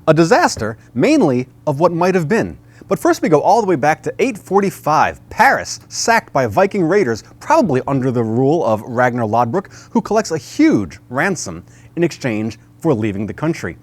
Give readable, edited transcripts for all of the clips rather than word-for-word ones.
A disaster, mainly of what might have been. But first we go all the way back to 845, Paris, sacked by Viking raiders, probably under the rule of Ragnar Lodbrok, who collects a huge ransom in exchange for leaving the country.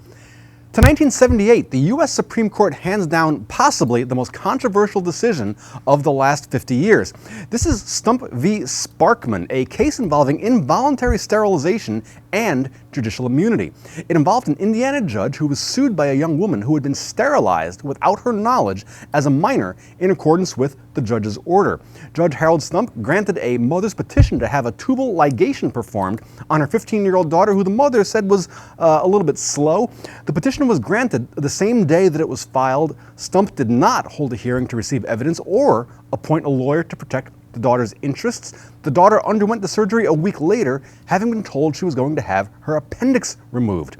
To 1978, the U.S. Supreme Court hands down possibly the most controversial decision of the last 50 years. This is Stump v. Sparkman, a case involving involuntary sterilization and judicial immunity. It involved an Indiana judge who was sued by a young woman who had been sterilized without her knowledge as a minor in accordance with the judge's order. Judge Harold Stump granted a mother's petition to have a tubal ligation performed on her 15-year-old daughter, who the mother said was a little bit slow. The petition was granted the same day that it was filed. Stump did not hold a hearing to receive evidence or appoint a lawyer to protect the daughter's interests. The daughter underwent the surgery a week later, having been told she was going to have her appendix removed.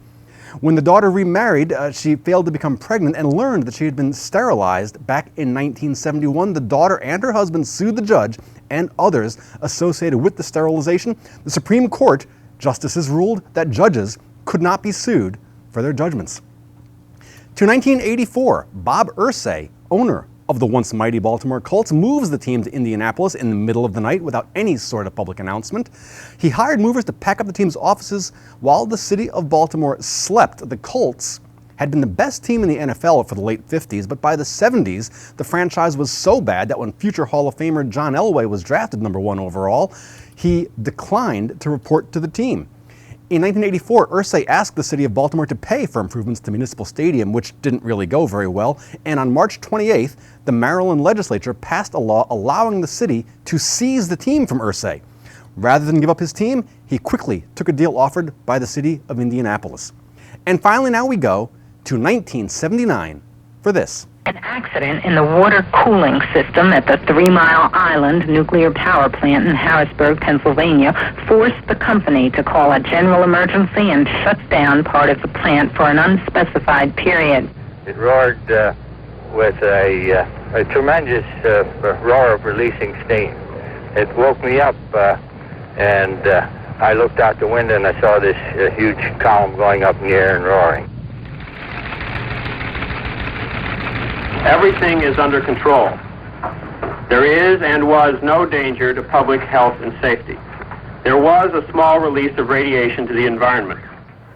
When the daughter remarried, she failed to become pregnant and learned that she had been sterilized back in 1971. The daughter and her husband sued the judge and others associated with the sterilization. The Supreme Court justices ruled that judges could not be sued for their judgments. To 1984, Bob Irsay, owner of the once mighty Baltimore Colts, moves the team to Indianapolis in the middle of the night without any sort of public announcement. He hired movers to pack up the team's offices while the city of Baltimore slept. The Colts had been the best team in the NFL for the late 50s, but by the 70s, the franchise was so bad that when future Hall of Famer John Elway was drafted #1 overall, he declined to report to the team. In 1984, Irsay asked the city of Baltimore to pay for improvements to Municipal Stadium, which didn't really go very well. And on March 28th, the Maryland legislature passed a law allowing the city to seize the team from Irsay. Rather than give up his team, he quickly took a deal offered by the city of Indianapolis. And finally, now we go to 1979 for this. An accident in the water cooling system at the 3 Mile Island nuclear power plant in Harrisburg, Pennsylvania, forced the company to call a general emergency and shut down part of the plant for an unspecified period. It roared with a tremendous roar of releasing steam. It woke me up, and I looked out the window and I saw this huge column going up in the air and roaring. Everything is under control. There is and was no danger to public health and safety. There was a small release of radiation to the environment.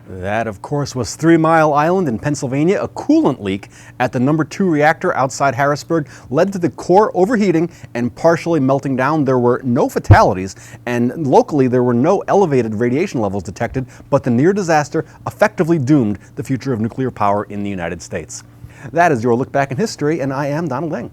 That, of course, was 3 Mile Island in Pennsylvania. A coolant leak at the #2 reactor outside Harrisburg led to the core overheating and partially melting down. There were no fatalities, and locally there were no elevated radiation levels detected, but the near disaster effectively doomed the future of nuclear power in the United States. That is your look back in history, and I am Donald Eng.